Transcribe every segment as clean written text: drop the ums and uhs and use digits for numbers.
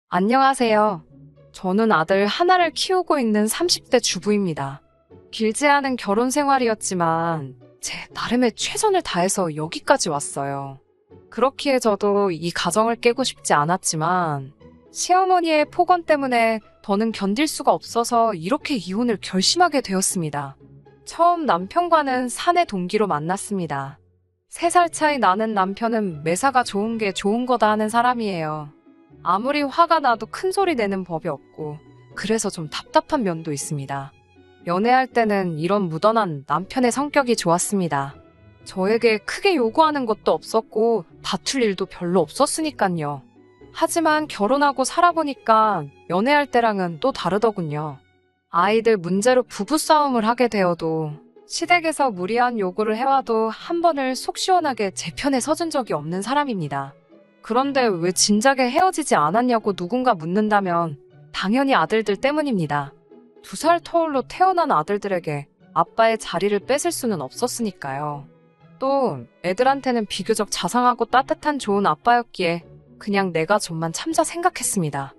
안녕하세요. 저는 아들 하나를 키우고 있는 30대 주부입니다. 길지 않은 결혼 생활이었지만 제 나름의 최선을 다해서 여기까지 왔어요. 그렇기에 저도 이 가정을 깨고 싶지 않았지만 시어머니의 폭언 때문에 더는 견딜 수가 없어서 이렇게 이혼을 결심하게 되었습니다. 처음 남편과는 사내 동기로 만났습니다. 3살 차이 나는 남편은 매사가 좋은 게 좋은 거다 하는 사람이에요. 아무리 화가 나도 큰 소리 내는 법이 없고 그래서 좀 답답한 면도 있습니다. 연애할 때는 이런 무던한 남편의 성격이 좋았습니다. 저에게 크게 요구하는 것도 없었고 다툴 일도 별로 없었으니까요. 하지만 결혼하고 살아보니까 연애할 때랑은 또 다르더군요. 아이들 문제로 부부싸움을 하게 되어도 시댁에서 무리한 요구를 해와도 한 번을 속 시원하게 제 편에 서준 적이 없는 사람입니다. 그런데 왜 진작에 헤어지지 않았냐고 누군가 묻는다면 당연히 아들들 때문입니다. 2살 터울로 태어난 아들들에게 아빠의 자리를 뺏을 수는 없었으니까요. 또 애들한테는 비교적 자상하고 따뜻한 좋은 아빠였기에 그냥 내가 좀만 참자 생각했습니다.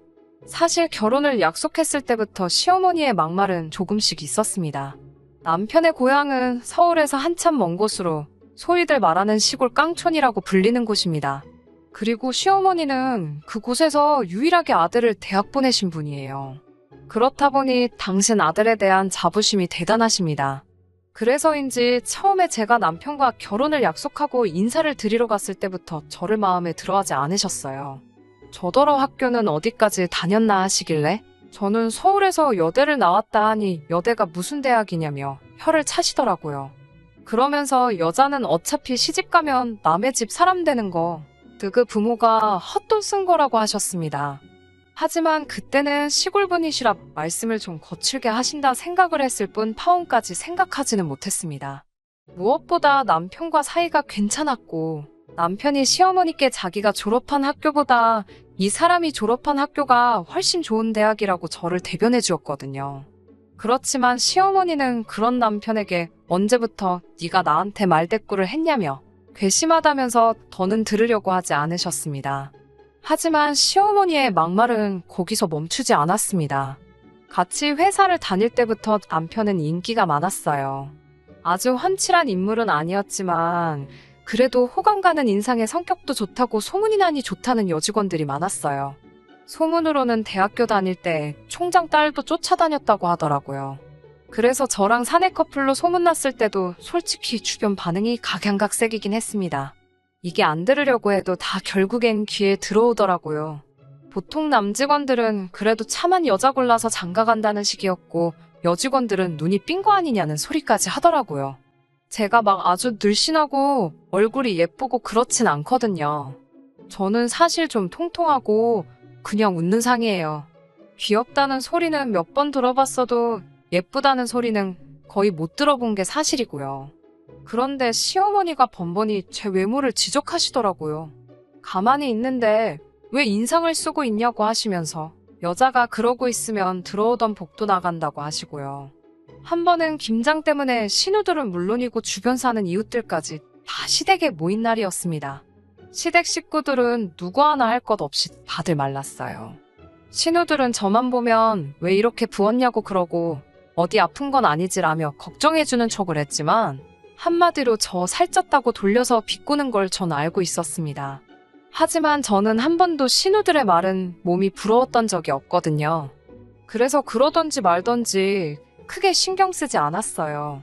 사실 결혼을 약속했을 때부터 시어머니의 막말은 조금씩 있었습니다. 남편의 고향은 서울에서 한참 먼 곳으로 소위들 말하는 시골 깡촌이라고 불리는 곳입니다. 그리고 시어머니는 그곳에서 유일하게 아들을 대학 보내신 분이에요. 그렇다 보니 당신 아들에 대한 자부심이 대단하십니다. 그래서인지 처음에 제가 남편과 결혼을 약속하고 인사를 드리러 갔을 때부터 저를 마음에 들어하지 않으셨어요. 저더러 학교는 어디까지 다녔나 하시길래 저는 서울에서 여대를 나왔다 하니 여대가 무슨 대학이냐며 혀를 차시더라고요. 그러면서 여자는 어차피 시집가면 남의 집 사람 되는 거 그 부모가 헛돈 쓴 거라고 하셨습니다. 하지만 그때는 시골분이시라 말씀을 좀 거칠게 하신다 생각을 했을 뿐 파혼까지 생각하지는 못했습니다. 무엇보다 남편과 사이가 괜찮았고 남편이 시어머니께 자기가 졸업한 학교보다 이 사람이 졸업한 학교가 훨씬 좋은 대학이라고 저를 대변해 주었거든요. 그렇지만 시어머니는 그런 남편에게 언제부터 네가 나한테 말대꾸를 했냐며 괘씸하다면서 더는 들으려고 하지 않으셨습니다. 하지만 시어머니의 막말은 거기서 멈추지 않았습니다. 같이 회사를 다닐 때부터 남편은 인기가 많았어요. 아주 훤칠한 인물은 아니었지만 그래도 호감 가는 인상의 성격도 좋다고 소문이 나니 좋다는 여직원들이 많았어요. 소문으로는 대학교 다닐 때 총장 딸도 쫓아다녔다고 하더라고요. 그래서 저랑 사내 커플로 소문났을 때도 솔직히 주변 반응이 각양각색이긴 했습니다. 이게 안 들으려고 해도 다 결국엔 귀에 들어오더라고요. 보통 남직원들은 그래도 참한 여자 골라서 장가간다는 식이었고 여직원들은 눈이 삔 거 아니냐는 소리까지 하더라고요. 제가 막 아주 늘씬하고 얼굴이 예쁘고 그렇진 않거든요. 저는 사실 좀 통통하고 그냥 웃는 상이에요. 귀엽다는 소리는 몇 번 들어봤어도 예쁘다는 소리는 거의 못 들어본 게 사실이고요. 그런데 시어머니가 번번이 제 외모를 지적하시더라고요. 가만히 있는데 왜 인상을 쓰고 있냐고 하시면서 여자가 그러고 있으면 들어오던 복도 나간다고 하시고요. 한 번은 김장 때문에 신우들은 물론이고 주변 사는 이웃들까지 다 시댁에 모인 날이었습니다. 시댁 식구들은 누구 하나 할 것 없이 다들 말랐어요. 신우들은 저만 보면 왜 이렇게 부었냐고 그러고 어디 아픈 건 아니지라며 걱정해주는 척을 했지만 한마디로 저 살쪘다고 돌려서 비꼬는 걸 전 알고 있었습니다. 하지만 저는 한 번도 신우들의 말은 몸이 부러웠던 적이 없거든요. 그래서 그러던지 말던지 크게 신경 쓰지 않았어요.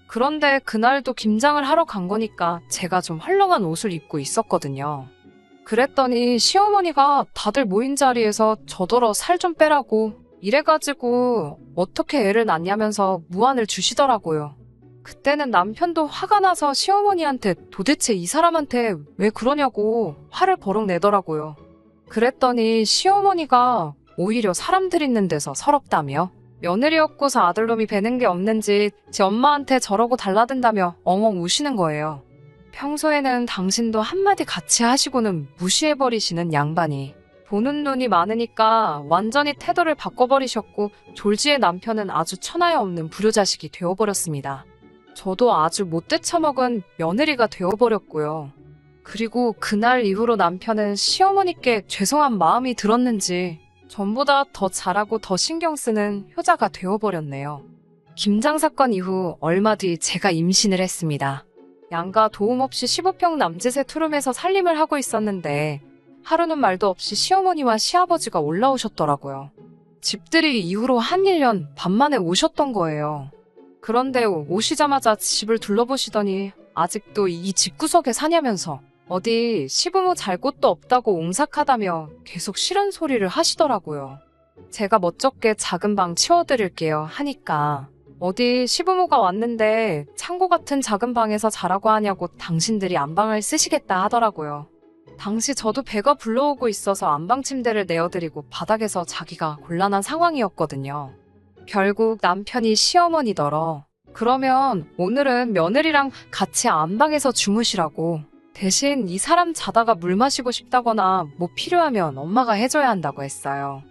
그런데 그날도 김장을 하러 간 거니까 제가 좀 헐렁한 옷을 입고 있었거든요. 그랬더니 시어머니가 다들 모인 자리에서 저더러 살 좀 빼라고 이래가지고 어떻게 애를 낳냐면서 무안을 주시더라고요. 그때는 남편도 화가 나서 시어머니한테 도대체 이 사람한테 왜 그러냐고 화를 버럭 내더라고요. 그랬더니 시어머니가 오히려 사람들 있는 데서 서럽다며 며느리 없고서 아들놈이 배는 게 없는지 제 엄마한테 저러고 달라든다며 엉엉 우시는 거예요. 평소에는 당신도 한마디 같이 하시고는 무시해버리시는 양반이 보는 눈이 많으니까 완전히 태도를 바꿔버리셨고 졸지의 남편은 아주 천하에 없는 불효자식이 되어버렸습니다. 저도 아주 못돼 처먹은 며느리가 되어버렸고요. 그리고 그날 이후로 남편은 시어머니께 죄송한 마음이 들었는지 전보다 더 잘하고 더 신경 쓰는 효자가 되어버렸네요. 김장 사건 이후 얼마 뒤 제가 임신을 했습니다. 양가 도움 없이 15평 남짓의 투룸에서 살림을 하고 있었는데 하루는 말도 없이 시어머니와 시아버지가 올라오셨더라고요. 집들이 이후로 한 1년 반 만에 오셨던 거예요. 그런데 오시자마자 집을 둘러보시더니 아직도 이 집구석에 사냐면서 어디 시부모 잘 곳도 없다고 옹삭하다며 계속 싫은 소리를 하시더라고요. 제가 멋쩍게 작은 방 치워드릴게요 하니까 어디 시부모가 왔는데 창고 같은 작은 방에서 자라고 하냐고 당신들이 안방을 쓰시겠다 하더라고요. 당시 저도 배가 불러오고 있어서 안방 침대를 내어드리고 바닥에서 자기가 곤란한 상황이었거든요. 결국 남편이 시어머니더러 그러면 오늘은 며느리랑 같이 안방에서 주무시라고 대신 이 사람 자다가 물 마시고 싶다거나 뭐 필요하면 엄마가 해줘야 한다고 했어요.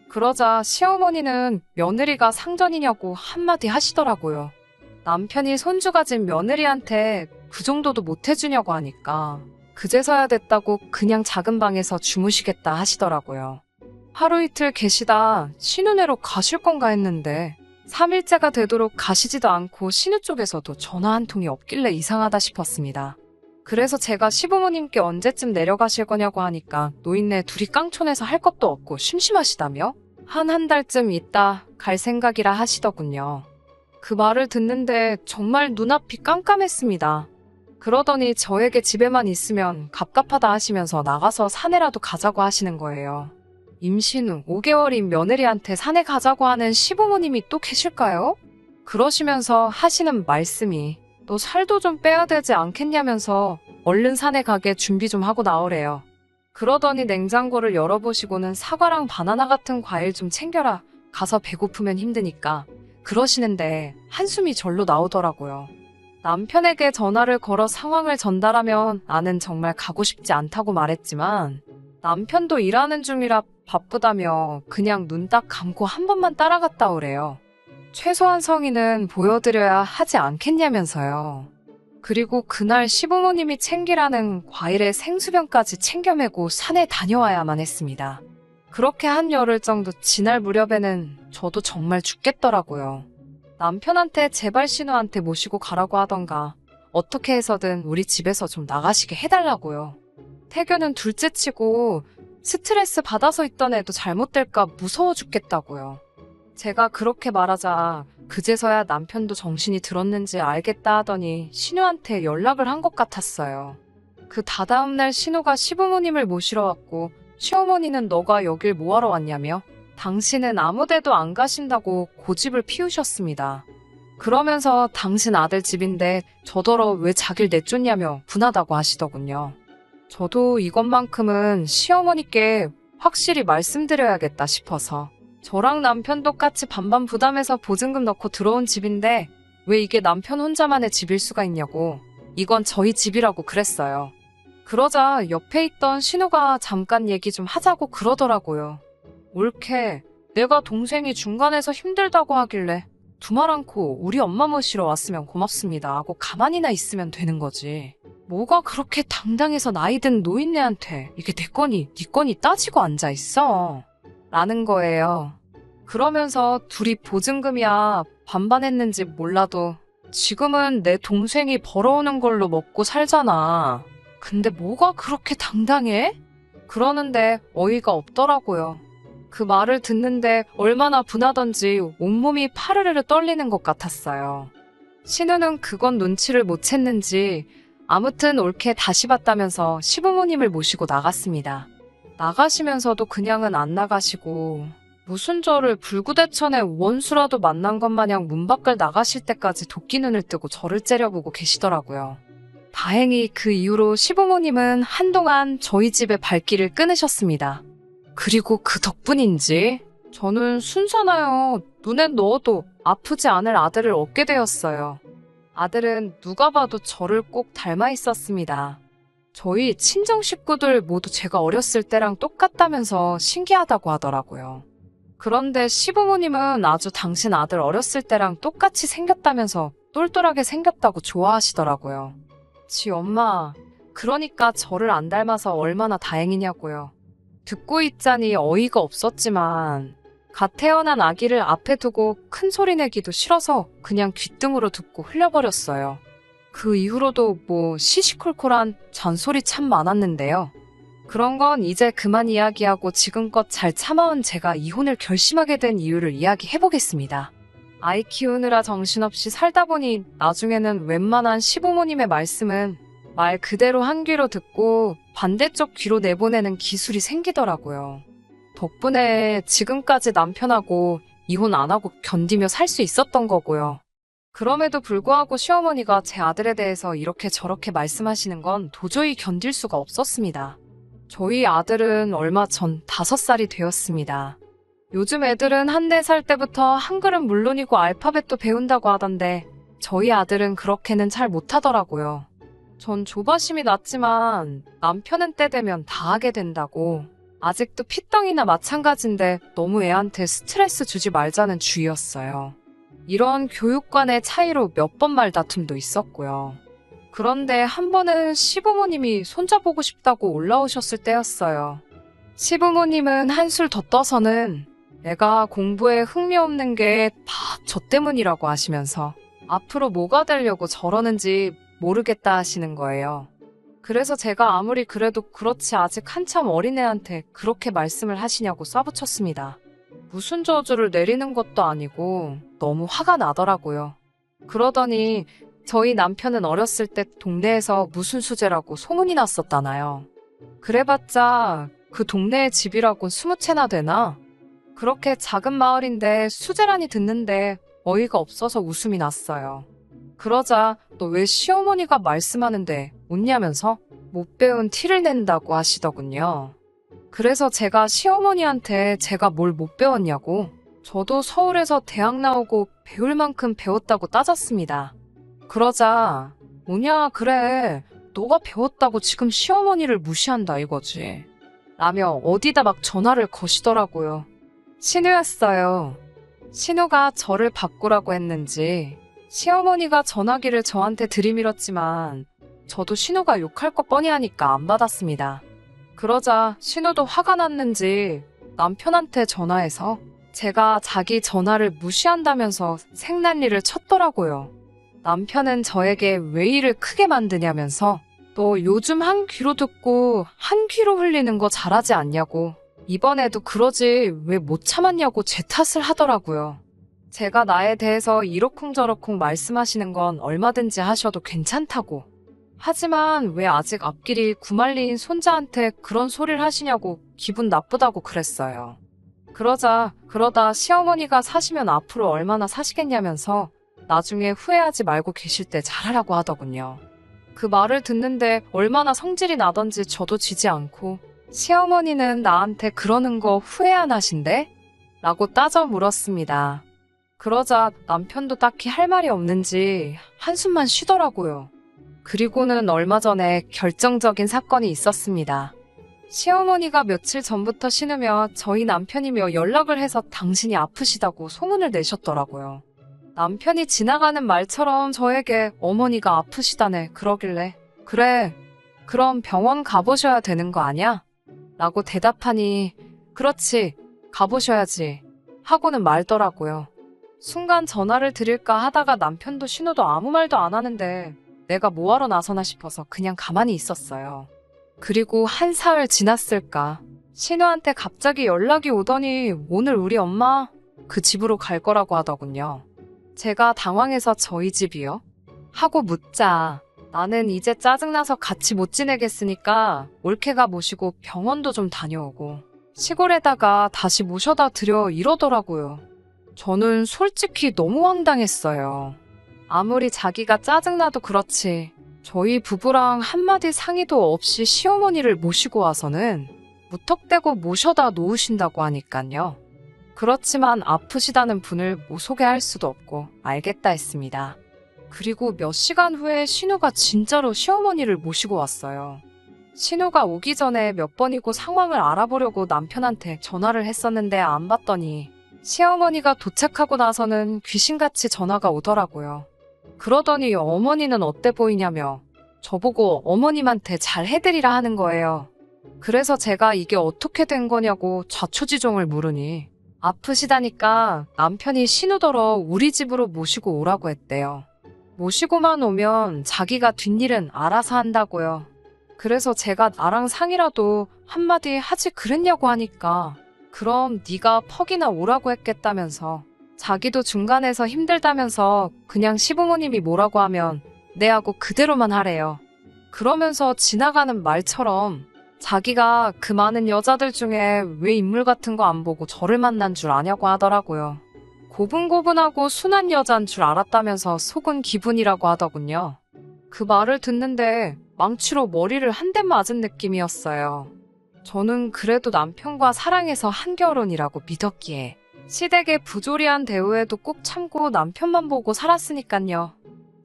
그러자 시어머니는 며느리가 상전이냐고 한마디 하시더라고요. 남편이 손주 가진 며느리한테 그 정도도 못 해주냐고 하니까 그제서야 됐다고 그냥 작은 방에서 주무시겠다 하시더라고요. 하루 이틀 계시다 신혼회로 가실 건가 했는데 3일째가 되도록 가시지도 않고 신우 쪽에서도 전화 한 통이 없길래 이상하다 싶었습니다. 그래서 제가 시부모님께 언제쯤 내려가실 거냐고 하니까 노인네 둘이 깡촌에서 할 것도 없고 심심하시다며 한 달쯤 있다 갈 생각이라 하시더군요. 그 말을 듣는데 정말 눈앞이 깜깜했습니다. 그러더니 저에게 집에만 있으면 갑갑하다 하시면서 나가서 산에라도 가자고 하시는 거예요. 임신 후 5개월인 며느리한테 산에 가자고 하는 시부모님이 또 계실까요? 그러시면서 하시는 말씀이 너 살도 좀 빼야 되지 않겠냐면서 얼른 산에 가게 준비 좀 하고 나오래요. 그러더니 냉장고를 열어보시고는 사과랑 바나나 같은 과일 좀 챙겨라. 가서 배고프면 힘드니까. 그러시는데 한숨이 절로 나오더라고요. 남편에게 전화를 걸어 상황을 전달하면 나는 정말 가고 싶지 않다고 말했지만 남편도 일하는 중이라 바쁘다며 그냥 눈 딱 감고 한 번만 따라갔다 오래요. 최소한 성의는 보여드려야 하지 않겠냐면서요. 그리고 그날 시부모님이 챙기라는 과일에 생수병까지 챙겨 메고 산에 다녀와야만 했습니다. 그렇게 한 열흘 정도 지날 무렵에는 저도 정말 죽겠더라고요. 남편한테 제발 신우한테 모시고 가라고 하던가 어떻게 해서든 우리 집에서 좀 나가시게 해달라고요. 태교는 둘째치고 스트레스 받아서 있던 애도 잘못될까 무서워 죽겠다고요. 제가 그렇게 말하자 그제서야 남편도 정신이 들었는지 알겠다 하더니 신우한테 연락을 한 것 같았어요. 그 다다음 날 신우가 시부모님을 모시러 왔고 시어머니는 너가 여길 뭐하러 왔냐며 당신은 아무데도 안 가신다고 고집을 피우셨습니다. 그러면서 당신 아들 집인데 저더러 왜 자길 내쫓냐며 분하다고 하시더군요. 저도 이것만큼은 시어머니께 확실히 말씀드려야겠다 싶어서 저랑 남편 똑같이 반반 부담해서 보증금 넣고 들어온 집인데 왜 이게 남편 혼자만의 집일 수가 있냐고 이건 저희 집이라고 그랬어요. 그러자 옆에 있던 신우가 잠깐 얘기 좀 하자고 그러더라고요. 옳게 내가 동생이 중간에서 힘들다고 하길래 두말 않고 우리 엄마 모시러 왔으면 고맙습니다 하고 가만히나 있으면 되는 거지. 뭐가 그렇게 당당해서 나이든 노인네한테 이게 내 거니 네 거니 따지고 앉아있어 라는 거예요. 그러면서 둘이 보증금이야 반반 했는지 몰라도 지금은 내 동생이 벌어오는 걸로 먹고 살잖아. 근데 뭐가 그렇게 당당해? 그러는데 어이가 없더라고요. 그 말을 듣는데 얼마나 분하던지 온몸이 파르르르 떨리는 것 같았어요. 신우는 그건 눈치를 못 챘는지 아무튼 옳게 다시 봤다면서 시부모님을 모시고 나갔습니다. 나가시면서도 그냥은 안 나가시고 무슨 저를 불구대천의 원수라도 만난 것 마냥 문 밖을 나가실 때까지 도끼 눈을 뜨고 저를 째려보고 계시더라고요. 다행히 그 이후로 시부모님은 한동안 저희 집에 발길을 끊으셨습니다. 그리고 그 덕분인지 저는 순산하여 눈에 넣어도 아프지 않을 아들을 얻게 되었어요. 아들은 누가 봐도 저를 꼭 닮아 있었습니다. 저희 친정 식구들 모두 제가 어렸을 때랑 똑같다면서 신기하다고 하더라고요. 그런데 시부모님은 아주 당신 아들 어렸을 때랑 똑같이 생겼다면서 똘똘하게 생겼다고 좋아하시더라고요. 지 엄마, 그러니까 저를 안 닮아서 얼마나 다행이냐고요. 듣고 있자니 어이가 없었지만 갓 태어난 아기를 앞에 두고 큰 소리 내기도 싫어서 그냥 귓등으로 듣고 흘려버렸어요. 그 이후로도 시시콜콜한 잔소리 참 많았는데요. 그런 건 이제 그만 이야기하고 지금껏 잘 참아온 제가 이혼을 결심하게 된 이유를 이야기해보겠습니다. 아이 키우느라 정신없이 살다 보니 나중에는 웬만한 시부모님의 말씀은 말 그대로 한 귀로 듣고 반대쪽 귀로 내보내는 기술이 생기더라고요. 덕분에 지금까지 남편하고 이혼 안 하고 견디며 살 수 있었던 거고요. 그럼에도 불구하고 시어머니가 제 아들에 대해서 이렇게 저렇게 말씀하시는 건 도저히 견딜 수가 없었습니다. 저희 아들은 얼마 전 5살이 되었습니다. 요즘 애들은 4살 때부터 한글은 물론이고 알파벳도 배운다고 하던데 저희 아들은 그렇게는 잘 못하더라고요. 전 조바심이 났지만 남편은 때 되면 다 하게 된다고 아직도 피덩이나 마찬가지인데 너무 애한테 스트레스 주지 말자는 주의였어요. 이런 교육관의 차이로 몇 번 말다툼도 있었고요. 그런데 한 번은 시부모님이 손자보고 싶다고 올라오셨을 때였어요. 시부모님은 한술 더 떠서는 애가 공부에 흥미 없는 게 다 저 때문이라고 하시면서 앞으로 뭐가 되려고 저러는지 모르겠다 하시는 거예요. 그래서 제가 아무리 그래도 그렇지 아직 한참 어린애한테 그렇게 말씀을 하시냐고 쏴붙였습니다. 무슨 저주를 내리는 것도 아니고 너무 화가 나더라고요. 그러더니 저희 남편은 어렸을 때 동네에서 무슨 수재라고 소문이 났었다나요. 그래봤자 그 동네의 집이라고 20채나 되나? 그렇게 작은 마을인데 수재라니 듣는데 어이가 없어서 웃음이 났어요. 그러자 너 왜 시어머니가 말씀하는데 웃냐면서 못 배운 티를 낸다고 하시더군요. 그래서 제가 시어머니한테 제가 뭘 못 배웠냐고 저도 서울에서 대학 나오고 배울 만큼 배웠다고 따졌습니다. 그러자 뭐냐 그래 너가 배웠다고 지금 시어머니를 무시한다 이거지 라며 어디다 막 전화를 거시더라고요. 신우였어요. 신우가 저를 바꾸라고 했는지 시어머니가 전화기를 저한테 들이밀었지만 저도 신우가 욕할 것 뻔히 하니까 안 받았습니다. 그러자 신우도 화가 났는지 남편한테 전화해서 제가 자기 전화를 무시한다면서 생난리를 쳤더라고요. 남편은 저에게 왜 일을 크게 만드냐면서 너 요즘 한 귀로 듣고 한 귀로 흘리는 거 잘하지 않냐고 이번에도 그러지 왜 못 참았냐고 제 탓을 하더라고요. 제가 나에 대해서 이러쿵저러쿵 말씀하시는 건 얼마든지 하셔도 괜찮다고. 하지만 왜 아직 앞길이 구말리인 손자한테 그런 소리를 하시냐고 기분 나쁘다고 그랬어요. 그러다 시어머니가 사시면 앞으로 얼마나 사시겠냐면서 나중에 후회하지 말고 계실 때 잘하라고 하더군요. 그 말을 듣는데 얼마나 성질이 나던지 저도 지지 않고 시어머니는 나한테 그러는 거 후회 안 하신대? 라고 따져 물었습니다. 그러자 남편도 딱히 할 말이 없는지 한숨만 쉬더라고요. 그리고는 얼마 전에 결정적인 사건이 있었습니다. 시어머니가 며칠 전부터 신으며 저희 남편이며 연락을 해서 당신이 아프시다고 소문을 내셨더라고요. 남편이 지나가는 말처럼 저에게 어머니가 아프시다네 그러길래 그래 그럼 병원 가보셔야 되는 거 아냐? 라고 대답하니 그렇지 가보셔야지 하고는 말더라고요. 순간 전화를 드릴까 하다가 남편도 신호도 아무 말도 안 하는데 내가 뭐하러 나서나 싶어서 그냥 가만히 있었어요. 그리고 한 사흘 지났을까 신우한테 갑자기 연락이 오더니 오늘 우리 엄마 그 집으로 갈 거라고 하더군요. 제가 당황해서 저희 집이요? 하고 묻자 나는 이제 짜증나서 같이 못 지내겠으니까 올케가 모시고 병원도 좀 다녀오고 시골에다가 다시 모셔다 드려 이러더라고요. 저는 솔직히 너무 황당했어요. 아무리 자기가 짜증나도 그렇지 저희 부부랑 한마디 상의도 없이 시어머니를 모시고 와서는 무턱대고 모셔다 놓으신다고 하니깐요. 그렇지만 아프시다는 분을 못 소개할 수도 없고 알겠다 했습니다. 그리고 몇 시간 후에 신우가 진짜로 시어머니를 모시고 왔어요. 신우가 오기 전에 몇 번이고 상황을 알아보려고 남편한테 전화를 했었는데 안 받더니 시어머니가 도착하고 나서는 귀신같이 전화가 오더라고요. 그러더니 어머니는 어때 보이냐며 저보고 어머님한테 잘 해드리라 하는 거예요. 그래서 제가 이게 어떻게 된 거냐고 자초지종을 물으니 아프시다니까 남편이 신우더러 우리 집으로 모시고 오라고 했대요. 모시고만 오면 자기가 뒷일은 알아서 한다고요. 그래서 제가 나랑 상의라도 한마디 하지 그랬냐고 하니까 그럼 네가 퍽이나 오라고 했겠다면서 자기도 중간에서 힘들다면서 그냥 시부모님이 뭐라고 하면 네 하고 그대로만 하래요. 그러면서 지나가는 말처럼 자기가 그 많은 여자들 중에 왜 인물 같은 거 안 보고 저를 만난 줄 아냐고 하더라고요. 고분고분하고 순한 여잔 줄 알았다면서 속은 기분이라고 하더군요. 그 말을 듣는데 망치로 머리를 한 대 맞은 느낌이었어요. 저는 그래도 남편과 사랑해서 한 결혼이라고 믿었기에 시댁의 부조리한 대우에도 꼭 참고 남편만 보고 살았으니깐요.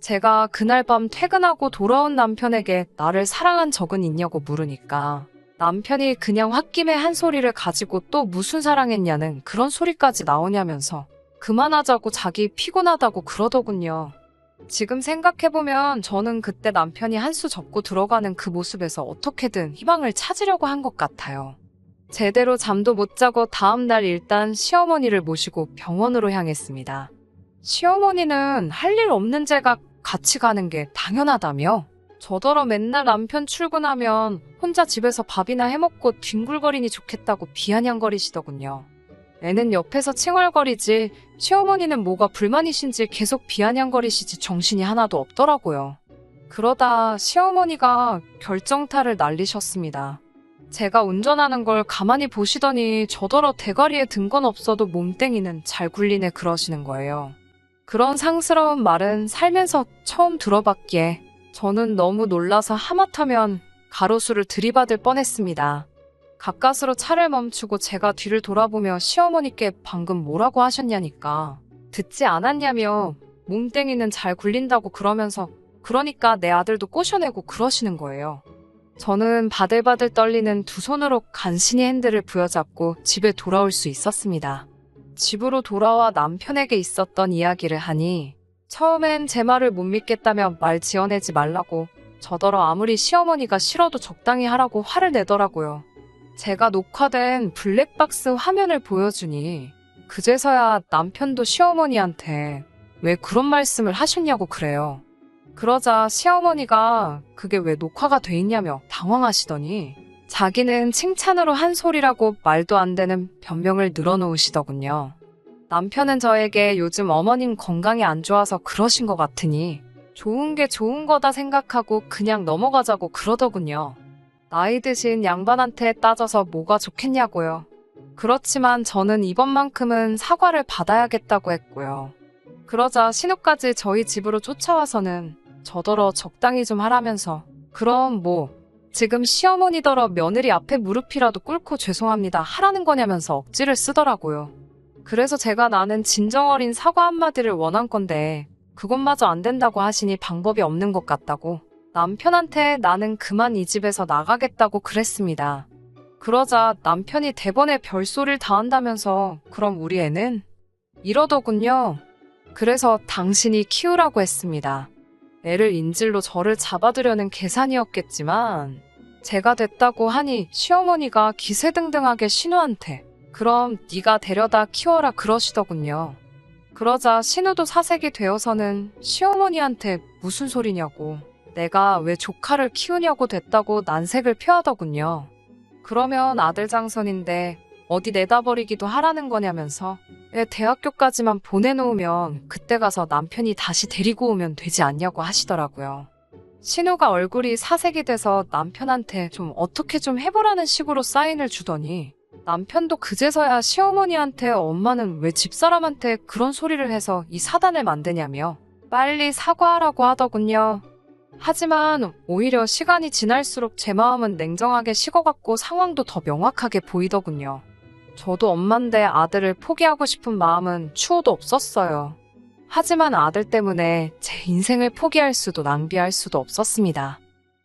제가 그날 밤 퇴근하고 돌아온 남편에게 나를 사랑한 적은 있냐고 물으니까 남편이 그냥 홧김에 한 소리를 가지고 또 무슨 사랑했냐는 그런 소리까지 나오냐면서 그만하자고 자기 피곤하다고 그러더군요. 지금 생각해보면 저는 그때 남편이 한 수 접고 들어가는 그 모습에서 어떻게든 희망을 찾으려고 한 것 같아요. 제대로 잠도 못 자고 다음날 일단 시어머니를 모시고 병원으로 향했습니다. 시어머니는 할 일 없는 제가 같이 가는 게 당연하다며 저더러 맨날 남편 출근하면 혼자 집에서 밥이나 해먹고 뒹굴거리니 좋겠다고 비아냥거리시더군요. 애는 옆에서 칭얼거리지 시어머니는 뭐가 불만이신지 계속 비아냥거리시지 정신이 하나도 없더라고요. 그러다 시어머니가 결정타를 날리셨습니다. 제가 운전하는 걸 가만히 보시더니 저더러 대가리에 든 건 없어도 몸땡이는 잘 굴리네 그러시는 거예요. 그런 상스러운 말은 살면서 처음 들어봤기에 저는 너무 놀라서 하마터면 가로수를 들이받을 뻔했습니다. 가까스로 차를 멈추고 제가 뒤를 돌아보며 시어머니께 방금 뭐라고 하셨냐니까 듣지 않았냐며 몸땡이는 잘 굴린다고 그러면서 그러니까 내 아들도 꼬셔내고 그러시는 거예요. 저는 바들바들 떨리는 두 손으로 간신히 핸들을 부여잡고 집에 돌아올 수 있었습니다. 집으로 돌아와 남편에게 있었던 이야기를 하니 처음엔 제 말을 못 믿겠다며 말 지어내지 말라고 저더러 아무리 시어머니가 싫어도 적당히 하라고 화를 내더라고요. 제가 녹화된 블랙박스 화면을 보여주니 그제서야 남편도 시어머니한테 왜 그런 말씀을 하셨냐고 그래요. 그러자 시어머니가 그게 왜 녹화가 돼 있냐며 당황하시더니 자기는 칭찬으로 한 소리라고 말도 안 되는 변명을 늘어놓으시더군요. 남편은 저에게 요즘 어머님 건강이 안 좋아서 그러신 것 같으니 좋은 게 좋은 거다 생각하고 그냥 넘어가자고 그러더군요. 나이 드신 양반한테 따져서 뭐가 좋겠냐고요. 그렇지만 저는 이번만큼은 사과를 받아야겠다고 했고요. 그러자 신우까지 저희 집으로 쫓아와서는 저더러 적당히 좀 하라면서 그럼 뭐 지금 시어머니더러 며느리 앞에 무릎이라도 꿇고 죄송합니다 하라는 거냐면서 억지를 쓰더라고요. 그래서 제가 나는 진정 어린 사과 한마디를 원한 건데 그것마저 안 된다고 하시니 방법이 없는 것 같다고 남편한테 나는 그만 이 집에서 나가겠다고 그랬습니다. 그러자 남편이 대번에 별소리를 다 한다면서 그럼 우리 애는? 이러더군요. 그래서 당신이 키우라고 했습니다. 애를 인질로 저를 잡아두려는 계산이었겠지만 제가 됐다고 하니 시어머니가 기세등등하게 신우한테 그럼 네가 데려다 키워라 그러시더군요. 그러자 신우도 사색이 되어서는 시어머니한테 무슨 소리냐고 내가 왜 조카를 키우냐고 됐다고 난색을 표하더군요. 그러면 아들 장선인데 어디 내다 버리기도 하라는 거냐면서 애 대학교까지만 보내놓으면 그때 가서 남편이 다시 데리고 오면 되지 않냐고 하시더라고요. 신우가 얼굴이 사색이 돼서 남편한테 좀 어떻게 좀 해보라는 식으로 사인을 주더니 남편도 그제서야 시어머니한테 엄마는 왜 집사람한테 그런 소리를 해서 이 사단을 만드냐며 빨리 사과하라고 하더군요. 하지만 오히려 시간이 지날수록 제 마음은 냉정하게 식어갔고 상황도 더 명확하게 보이더군요. 저도 엄만데 아들을 포기하고 싶은 마음은 추호도 없었어요. 하지만 아들 때문에 제 인생을 포기할 수도 낭비할 수도 없었습니다.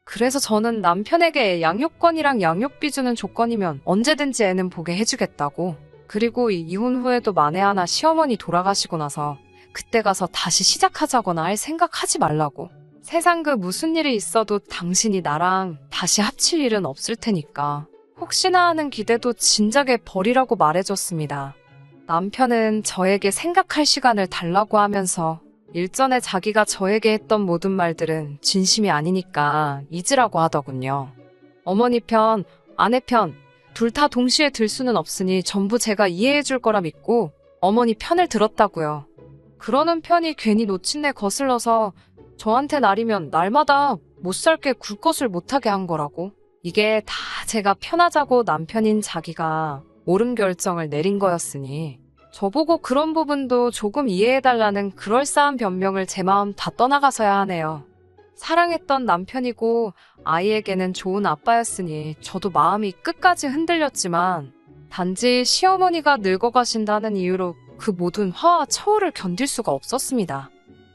그래서 저는 남편에게 양육권이랑 양육비 주는 조건이면 언제든지 애는 보게 해주겠다고. 그리고 이혼 후에도 만에 하나 시어머니 돌아가시고 나서 그때 가서 다시 시작하자거나 할 생각하지 말라고. 세상 그 무슨 일이 있어도 당신이 나랑 다시 합칠 일은 없을 테니까 혹시나 하는 기대도 진작에 버리라고 말해줬습니다. 남편은 저에게 생각할 시간을 달라고 하면서 일전에 자기가 저에게 했던 모든 말들은 진심이 아니니까 잊으라고 하더군요. 어머니 편, 아내 편, 둘 다 동시에 들 수는 없으니 전부 제가 이해해 줄 거라 믿고 어머니 편을 들었다고요. 그러는 편이 괜히 놓친내 거슬러서 저한테 날이면 날마다 못 살게 굴 것을 못하게 한 거라고. 이게 다 제가 편하자고 남편인 자기가 옳은 결정을 내린 거였으니 저보고 그런 부분도 조금 이해해달라는 그럴싸한 변명을 제 마음 다 떠나가서야 하네요. 사랑했던 남편이고 아이에게는 좋은 아빠였으니 저도 마음이 끝까지 흔들렸지만 단지 시어머니가 늙어가신다는 이유로 그 모든 화와 처우를 견딜 수가 없었습니다.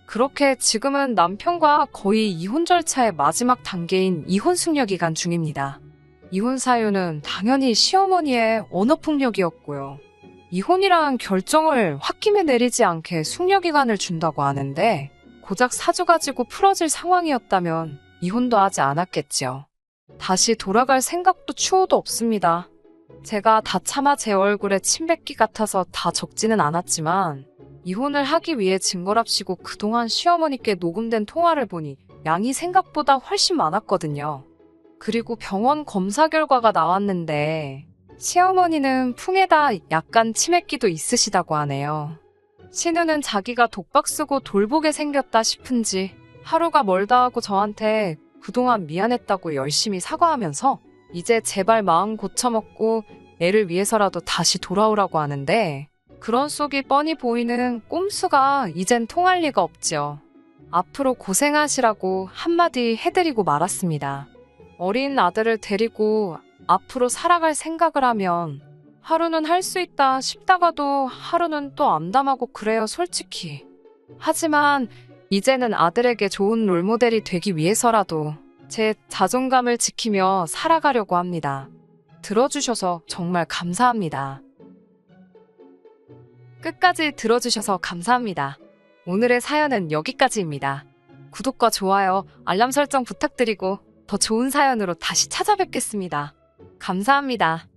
그렇게 지금은 남편과 거의 이혼 절차의 마지막 단계인 이혼 숙려 기간 중입니다. 이혼 사유는 당연히 시어머니의 언어 폭력이었고요. 이혼이란 결정을 홧김에 내리지 않게 숙려 기간을 준다고 하는데 고작 사주 가지고 풀어질 상황이었다면 이혼도 하지 않았겠지요. 다시 돌아갈 생각도 추호도 없습니다. 제가 다 참아 제 얼굴에 침 뱉기 같아서 다 적지는 않았지만 이혼을 하기 위해 증거랍시고 그동안 시어머니께 녹음된 통화를 보니 양이 생각보다 훨씬 많았거든요. 그리고 병원 검사 결과가 나왔는데 시어머니는 풍에다 약간 치매기도 있으시다고 하네요. 신우는 자기가 독박 쓰고 돌보게 생겼다 싶은지 하루가 멀다 하고 저한테 그동안 미안했다고 열심히 사과하면서 이제 제발 마음 고쳐먹고 애를 위해서라도 다시 돌아오라고 하는데 그런 속이 뻔히 보이는 꼼수가 이젠 통할 리가 없지요. 앞으로 고생하시라고 한마디 해드리고 말았습니다. 어린 아들을 데리고 앞으로 살아갈 생각을 하면 하루는 할 수 있다 싶다가도 하루는 또 암담하고 그래요, 솔직히. 하지만 이제는 아들에게 좋은 롤모델이 되기 위해서라도 제 자존감을 지키며 살아가려고 합니다. 들어주셔서 정말 감사합니다. 끝까지 들어주셔서 감사합니다. 오늘의 사연은 여기까지입니다. 구독과 좋아요, 알람 설정 부탁드리고 더 좋은 사연으로 다시 찾아뵙겠습니다. 감사합니다.